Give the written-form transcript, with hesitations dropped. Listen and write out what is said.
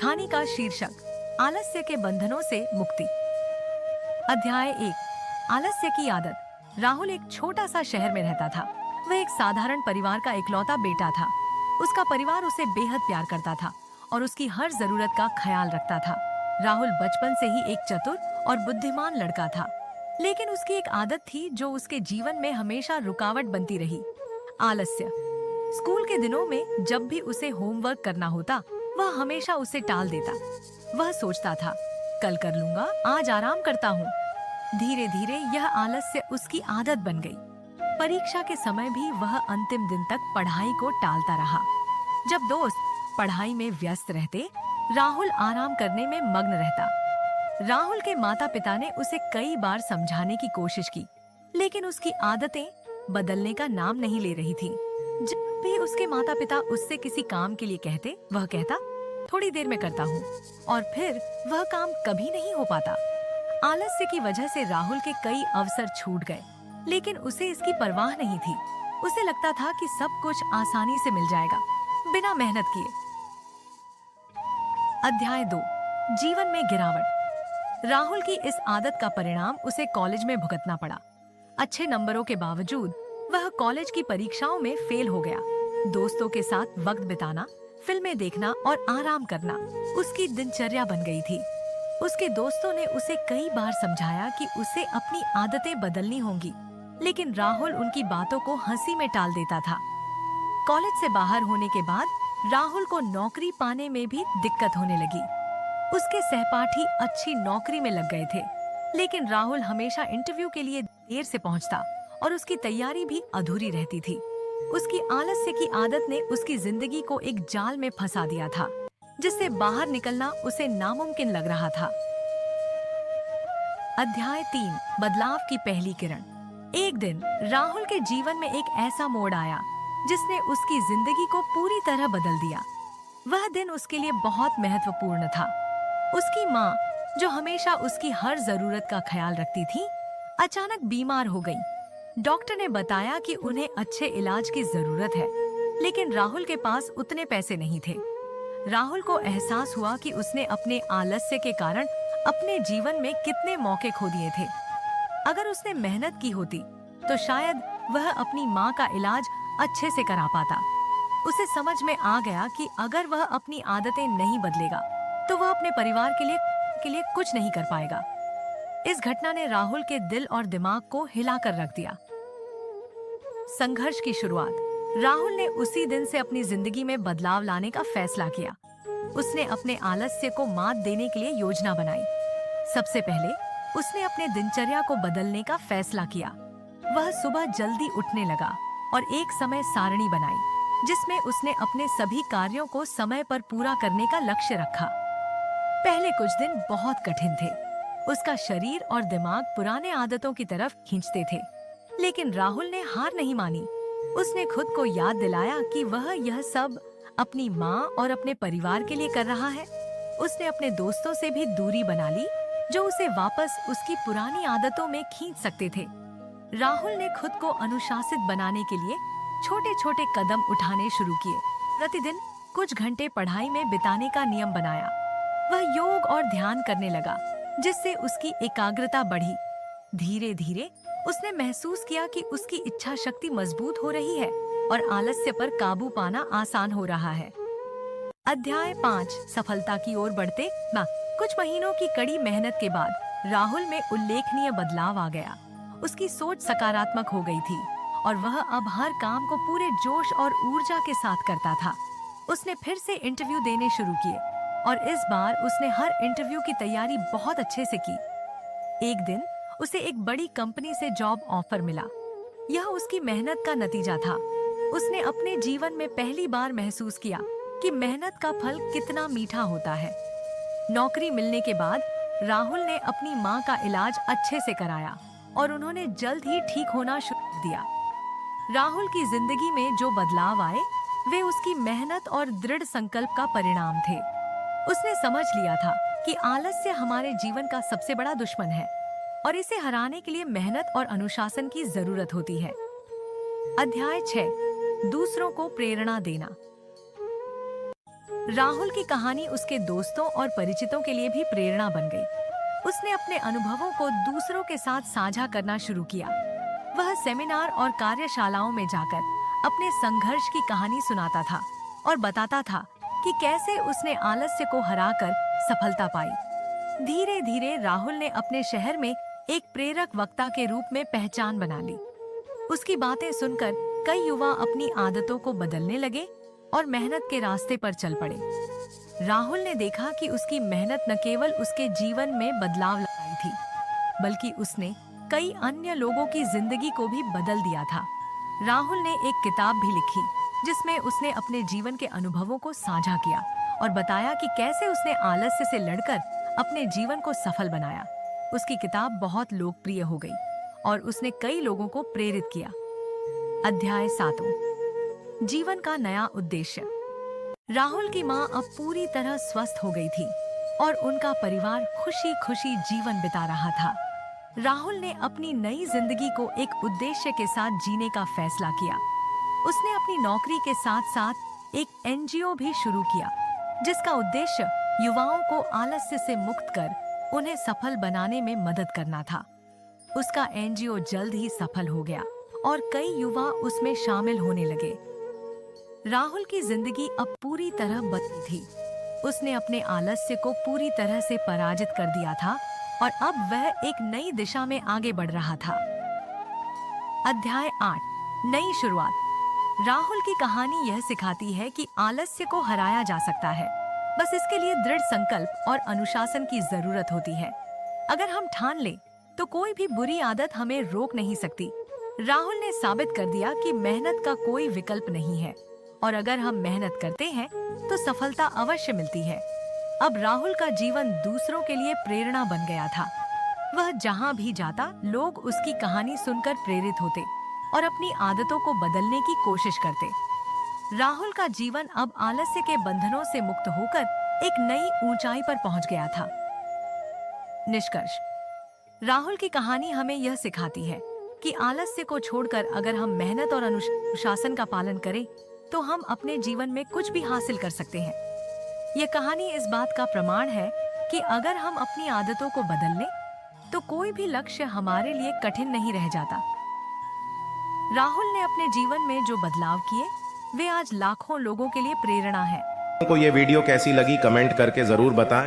कहानी का शीर्षक आलस्य के बंधनों से मुक्ति। अध्याय 1। आलस्य की आदत। राहुल एक छोटा सा शहर में रहता था। वह एक साधारण परिवार का इकलौता बेटा था। उसका परिवार उसे बेहद प्यार करता था और उसकी हर जरूरत का ख्याल रखता था। राहुल बचपन से ही एक चतुर और बुद्धिमान लड़का था, लेकिन उसकी एक आदत थी जो उसके जीवन में हमेशा रुकावट बनती रही। आलस्य। स्कूल के दिनों में जब भी उसे होमवर्क करना होता, वह हमेशा उसे टाल देता। वह सोचता था, कल कर लूंगा, आज आराम करता हूँ। धीरे धीरे यह आलस्य उसकी आदत बन गई। परीक्षा के समय भी वह अंतिम दिन तक पढ़ाई को टालता रहा। जब दोस्त पढ़ाई में व्यस्त रहते, राहुल आराम करने में मग्न रहता। राहुल के माता पिता ने उसे कई बार समझाने की कोशिश की, लेकिन उसकी आदतें बदलने का नाम नहीं ले रही थीं। जब भी उसके माता पिता उससे किसी काम के लिए कहते, वह कहता, थोड़ी देर में करता हूँ, और फिर वह काम कभी नहीं हो पाता। आलस्य की वजह से राहुल के कई अवसर छूट गए, लेकिन उसे इसकी परवाह नहीं थी। उसे लगता था कि सब कुछ आसानी से मिल जाएगा, बिना मेहनत किए। अध्याय 2। जीवन में गिरावट। राहुल की इस आदत का परिणाम उसे कॉलेज में भुगतना पड़ा। अच्छे नंबरों के बावजूद वह कॉलेज की परीक्षाओं में फेल हो गया। दोस्तों के साथ वक्त बिताना, फिल्में देखना और आराम करना उसकी दिनचर्या बन गई थी। उसके दोस्तों ने उसे कई बार समझाया कि उसे अपनी आदतें बदलनी होंगी, लेकिन राहुल उनकी बातों को हंसी में टाल देता था। कॉलेज से बाहर होने के बाद राहुल को नौकरी पाने में भी दिक्कत होने लगी। उसके सहपाठी अच्छी नौकरी में लग गए थे, लेकिन राहुल हमेशा इंटरव्यू के लिए देर से पहुंचता और उसकी तैयारी भी अधूरी रहती थी। उसकी आलस्य की आदत ने उसकी जिंदगी को एक जाल में फंसा दिया था, जिससे बाहर निकलना उसे नामुमकिन लग रहा था। अध्याय 3। बदलाव की पहली किरण। एक दिन राहुल के जीवन में एक ऐसा मोड़ आया जिसने उसकी जिंदगी को पूरी तरह बदल दिया। वह दिन उसके लिए बहुत महत्वपूर्ण था। उसकी माँ, जो हमेशा उसकी हर जरूरत का ख्याल रखती थी, अचानक बीमार हो गई। डॉक्टर ने बताया कि उन्हें अच्छे इलाज की जरूरत है, लेकिन राहुल के पास उतने पैसे नहीं थे। राहुल को एहसास हुआ कि उसने अपने आलस्य के कारण अपने जीवन में कितने मौके खो दिए थे। अगर उसने मेहनत की होती, तो शायद वह अपनी माँ का इलाज अच्छे से करा पाता। उसे समझ में आ गया कि अगर वह अपनी आदतें नहीं बदलेगा, तो वह अपने परिवार के लिए कुछ नहीं कर पाएगा। इस घटना ने राहुल के दिल और दिमाग को हिलाकर रख दिया। संघर्ष की शुरुआत। राहुल ने उसी दिन से अपनी जिंदगी में बदलाव लाने का फैसला किया। उसने अपने आलस्य को मात देने के लिए योजना बनाई। सबसे पहले उसने अपने दिनचर्या को बदलने का फैसला किया। वह सुबह जल्दी उठने लगा और एक समय सारणी बनाई, जिसमें उसने अपने सभी कार्यों को समय पर पूरा करने का लक्ष्य रखा। पहले कुछ दिन बहुत कठिन थे। उसका शरीर और दिमाग पुराने आदतों की तरफ खींचते थे, लेकिन राहुल ने हार नहीं मानी। उसने खुद को याद दिलाया कि वह यह सब अपनी माँ और अपने परिवार के लिए कर रहा है। उसने अपने दोस्तों से भी दूरी बना ली, जो उसे वापस उसकी पुरानी आदतों में खींच सकते थे। राहुल ने खुद को अनुशासित बनाने के लिए छोटे छोटे कदम उठाने शुरू किए। प्रतिदिन कुछ घंटे पढ़ाई में बिताने का नियम बनाया। वह योग और ध्यान करने लगा, जिससे उसकी एकाग्रता बढ़ी। धीरे धीरे उसने महसूस किया कि उसकी इच्छा शक्ति मजबूत हो रही है और आलस्य पर काबू पाना आसान हो रहा है। अध्याय 5। सफलता की ओर बढ़ते ना। कुछ महीनों की कड़ी मेहनत के बाद राहुल में उल्लेखनीय बदलाव आ गया। उसकी सोच सकारात्मक हो गई थी और वह अब हर काम को पूरे जोश और ऊर्जा के साथ करता था। उसने फिर से इंटरव्यू देने शुरू किए और इस बार उसने हर इंटरव्यू की तैयारी बहुत अच्छे से की। एक दिन उसे एक बड़ी कंपनी से जॉब ऑफर मिला। यह उसकी मेहनत का नतीजा था। उसने अपने जीवन में पहली बार महसूस किया कि मेहनत का फल कितना मीठा होता है। नौकरी मिलने के बाद राहुल ने अपनी माँ का इलाज अच्छे से कराया और उन्होंने जल्द ही ठीक होना शुरू कर दिया। राहुल की जिंदगी में जो बदलाव आए, वे उसकी मेहनत और दृढ़ संकल्प का परिणाम थे। उसने समझ लिया था कि आलस्य हमारे जीवन का सबसे बड़ा दुश्मन है और इसे हराने के लिए मेहनत और अनुशासन की जरूरत होती है। अध्याय 6। दूसरों को प्रेरणा देना। राहुल की कहानी उसके दोस्तों और परिचितों के लिए भी प्रेरणा बन गई। उसने अपने अनुभवों को दूसरों के साथ साझा करना शुरू किया। वह सेमिनार और कार्यशालाओं में जाकर अपने संघर्ष की कहानी सुनाता था और बताता था कि कैसे उसने आलस्य को हराकर सफलता पाई। धीरे धीरे राहुल ने अपने शहर में एक प्रेरक वक्ता के रूप में पहचान बना ली। उसकी बातें सुनकर कई युवा अपनी आदतों को बदलने लगे और मेहनत के रास्ते पर चल पड़े। राहुल ने देखा कि उसकी मेहनत न केवल उसके जीवन में बदलाव लाई थी, बल्कि उसने कई अन्य लोगों की जिंदगी को भी बदल दिया था। राहुल ने एक किताब भी लिखी जिसमें उसने अपने जीवन के अनुभवों को साझा किया और बताया कि कैसे उसने आलस्य से लड़कर अपने जीवन को सफल बनाया। उसकी किताब बहुत लोकप्रिय हो गई और उसने कई लोगों को प्रेरित किया। अध्याय 7, जीवन का नया उद्देश्य। राहुल की मां अब पूरी तरह स्वस्थ हो गई थी और उनका परिवार खुशी खुशी जीवन बिता रहा था। राहुल ने अपनी नई जिंदगी को एक उद्देश्य के साथ जीने का फैसला किया। उसने अपनी नौकरी के साथ साथ एक एनजीओ भी शुरू किया जिसका उद्देश्य युवाओं को आलस्य से मुक्त कर उन्हें सफल बनाने में मदद करना था। उसका एनजीओ जल्द ही सफल हो गया और कई युवा उसमें शामिल होने लगे। राहुल की जिंदगी अब पूरी तरह बदली थी। उसने अपने आलस्य को पूरी तरह से पराजित कर दिया था और अब वह एक नई दिशा में आगे बढ़ रहा था। अध्याय 8, नई शुरुआत। राहुल की कहानी यह सिखाती है कि आलस्य को हराया जा सकता है, बस इसके लिए दृढ़ संकल्प और अनुशासन की जरूरत होती है। अगर हम ठान लें तो कोई भी बुरी आदत हमें रोक नहीं सकती। राहुल ने साबित कर दिया कि मेहनत का कोई विकल्प नहीं है और अगर हम मेहनत करते हैं तो सफलता अवश्य मिलती है। अब राहुल का जीवन दूसरों के लिए प्रेरणा बन गया था। वह जहां भी जाता लोग उसकी कहानी सुनकर प्रेरित होते और अपनी आदतों को बदलने की कोशिश करते। राहुल का जीवन अब आलस्य के बंधनों से मुक्त होकर एक नई ऊंचाई पर पहुंच गया था। निष्कर्ष। राहुल की कहानी हमें यह सिखाती है कि आलस्य को छोड़कर अगर हम मेहनत और अनुशासन का पालन करें तो हम अपने जीवन में कुछ भी हासिल कर सकते हैं। यह कहानी इस बात का प्रमाण है कि अगर हम अपनी आदतों को बदल लें तो कोई भी लक्ष्य हमारे लिए कठिन नहीं रह जाता। राहुल ने अपने जीवन में जो बदलाव किए वे आज लाखों लोगों के लिए प्रेरणा है। को ये वीडियो कैसी लगी कमेंट करके जरूर बताएं।